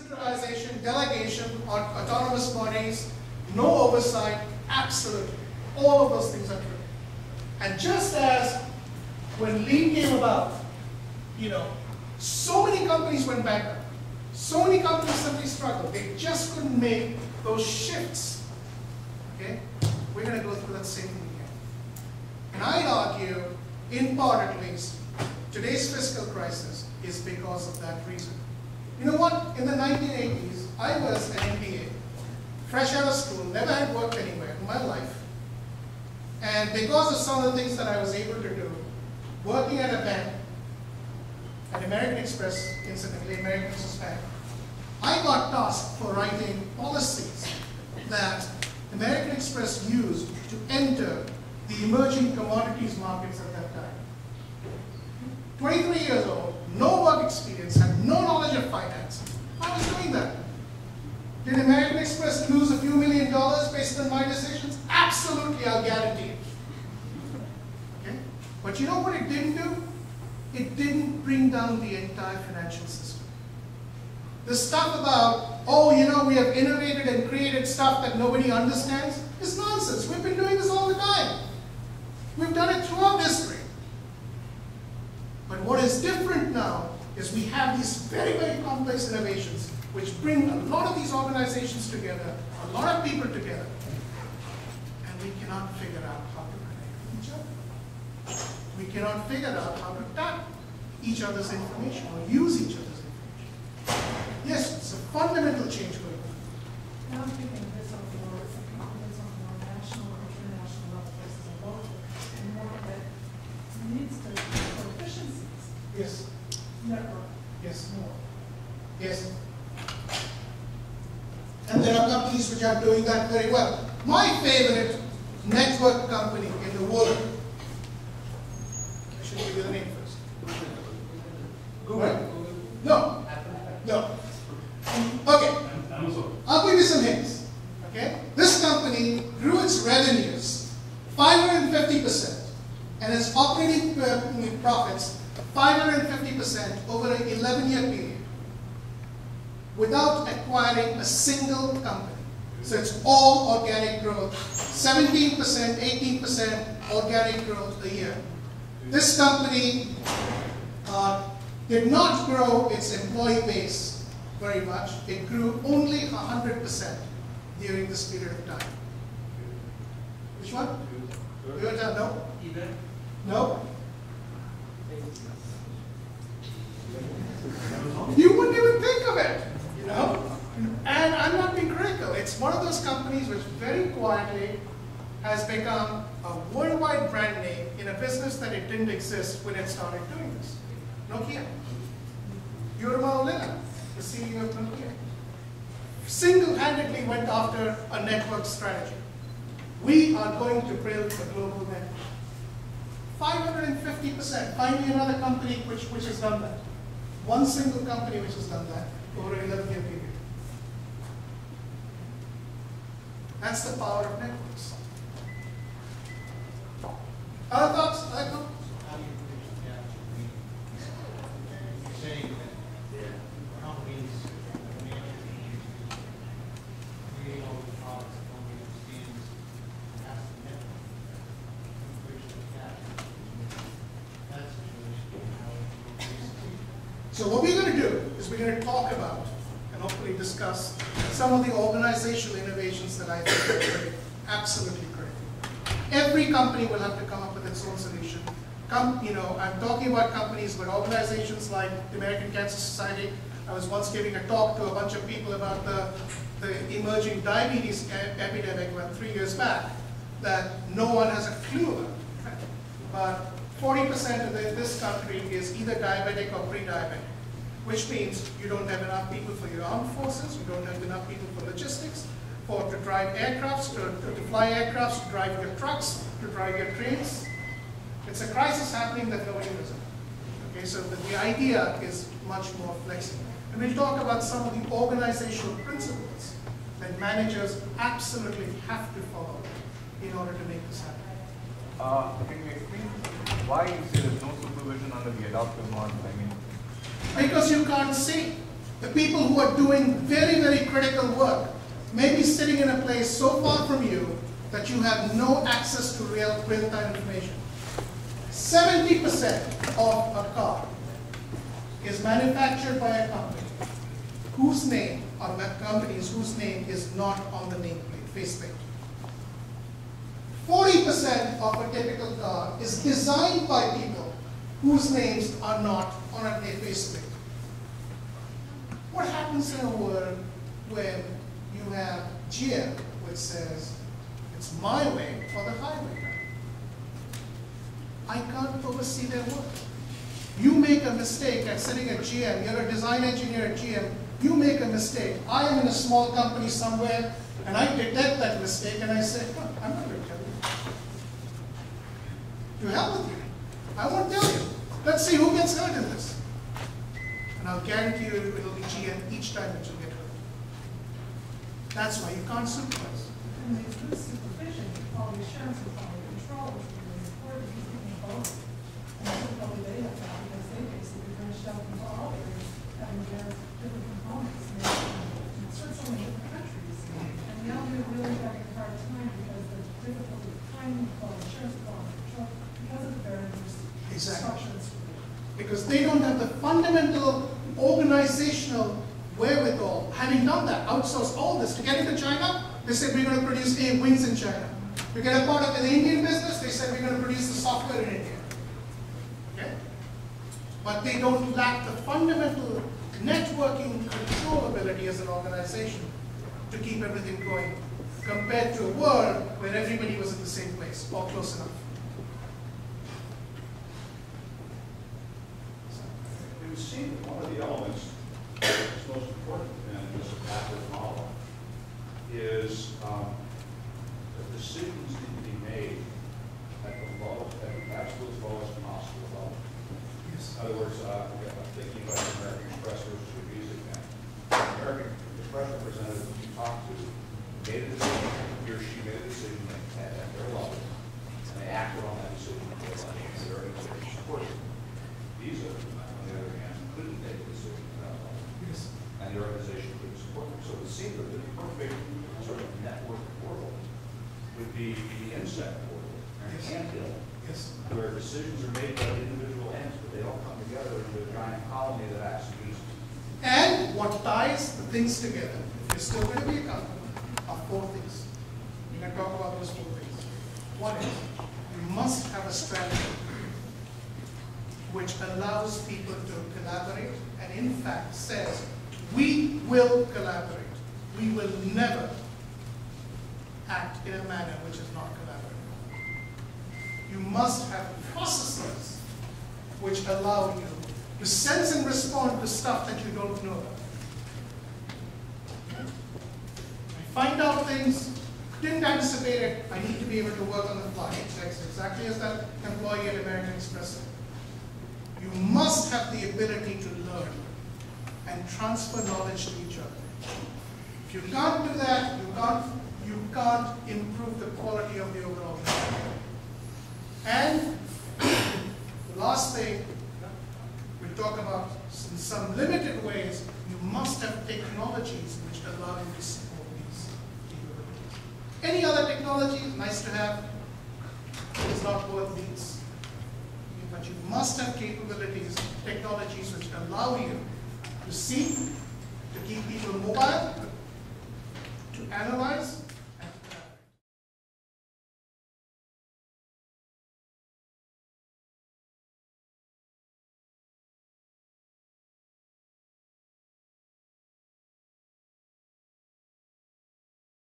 decentralization, delegation, autonomous bodies, no oversight, absolutely. All of those things are true. And just as when Lean came about, so many companies went bankrupt. So many companies simply struggled. They just couldn't make those shifts. Okay? We're going to go through that same thing again. And I'd argue, in part at least, today's fiscal crisis is because of that reason. You know what? In the 1980s, I was an MBA, fresh out of school, never had worked anywhere in my life. And because of some of the things that I was able to do, working at a bank, at American Express, incidentally, American Express Bank, I got tasked for writing policies that American Express used to enter the emerging commodities markets at that time. 23 years old, no work experience, had no knowledge of finance. I was doing that. Did American Express lose a few $1 million based on my decisions? Absolutely, I'll guarantee it. Okay? But you know what it didn't do? It didn't bring down the entire financial system. The stuff about, we have innovated and created stuff that nobody understands is nonsense. We've been doing this all the time. We've done it throughout history. But what is different now is we have these very, very complex innovations which bring a lot of these organizations together, a lot of people together, and we cannot figure out how to connect with each other. We cannot figure out how to tap each other's information or use each other's information. Yes, it's a fundamental change going on. Now I'm thinking of this on more national or international level versus a local, and more that needs to for efficiencies. Yes. Network. Yes. More. Yes. And there are companies which are doing that very well. My favorite network company in the world, I should give you the name first. Google. No. No. Okay. I'll give you some hints. Okay. This company grew its revenues 550% and its operating profits 550% over an 11-year period without acquiring a single company. So it's all organic growth, 17%, 18% organic growth a year. This company did not grow its employee base very much. It grew only 100% during this period of time. Which one? No? No? You wouldn't even think of it, And I'm not being critical. It's one of those companies which very quietly has become a worldwide brand name in a business that it didn't exist when it started doing this. Nokia. Yurima Olina, the CEO of Nokia, single-handedly went after a network strategy. We are going to build a global network. 550%. Find me another company which has done that. One single company which has done that over an 11-year period. That's the power of networks. Other thoughts? Other comments? How do you bridge the gap between you're saying that companies create all the products that nobody understands and has to network to bridge the gap between that situation and how it will. So what we're going to do is we're going to talk about and hopefully discuss some of the organizational innovations that I think are absolutely critical. Every company will have to come up with its own solution. I'm talking about companies, but organizations like the American Cancer Society. I was once giving a talk to a bunch of people about the emerging diabetes epidemic about 3 years back that no one has a clue about. But 40% of this country is either diabetic or pre-diabetic, which means you don't have enough people for your armed forces, you don't have enough people for logistics, to drive aircrafts, to fly aircrafts, to drive your trucks, to drive your trains. It's a crisis happening that nobody knows about. Okay, so the idea is much more flexible. And we'll talk about some of the organizational principles that managers absolutely have to follow in order to make this happen. Can you explain why you say there's no supervision under the adaptive model? Because you can't see. The people who are doing very, very critical work may be sitting in a place so far from you that you have no access to real-time information. 70% of a car is manufactured by a company whose name, or companies whose name is not on the nameplate, faceplate. 40% of a typical car is designed by people whose names are not on a faceplate. What happens in a world when you have GM, which says, it's my way or the highway? I can't oversee their work. You make a mistake at sitting at GM, you're a design engineer at GM, you make a mistake. I am in a small company somewhere, and I detect that mistake, and I say, oh, I'm not going to tell you. To hell with you. I won't tell you. Let's see who gets hurt in this. And I'll guarantee you it'll be GM each time that you get hurt. That's why you can't supervise. And there's good supervision, quality assurance, and quality control, which is really important. He's thinking both. And I think probably they have that because they basically branched out into all areas, having their different components. And certainly in different countries. And now we're really having a hard time because the difficulty of finding quality assurance, quality control, because of the barriers, structure, and supervision. Because they don't have the fundamental organizational wherewithal. Having done that, outsourced all this to get into China, they said we're going to produce wings in China. We get a part of the Indian business, they said we're going to produce the software in India. Okay? But they don't lack the fundamental networking controllability as an organization to keep everything going, compared to a world where everybody was in the same place, or close enough. It would seem that one of the elements that's most important in this adaptive model is that decisions need to be made at the lowest, at the absolute lowest possible level. Yes. In other words, I'm thinking about the American Express versus the Visa again. The American Express representative you talked to made a decision, he or she made a decision at their level, and they acted on that decision at their level, and their organization supported it. Visa, on the other hand, couldn't make a decision at that level. Yes. And the organization couldn't support them. So it seemed that the perfect sort of network portal would be the INSEC portal, and Yes. Anthill, Yes. where decisions are made by individual ends, but they all come together into a giant colony that acts as unison. And what ties the things together, if you're still going to be a company, are four things. We're going to talk about those four things. One is, you must have a strategy which allows people to collaborate and in fact says, we will collaborate. We will never act in a manner which is not collaborative. You must have processes which allow you to sense and respond to stuff that you don't know about. I find out things, didn't anticipate it, I need to be able to work on the fly. That's exactly as that employee at American Express said. You must have the ability to learn and transfer knowledge to each other. If you can't do that, you can't improve the quality of the overall product. And the last thing we talk about, in some limited ways, you must have technologies which allow you to support these capabilities. Any other technology is nice to have, it's not worth needs. But you must have capabilities, technologies which allow you to see, to keep people mobile, to analyze,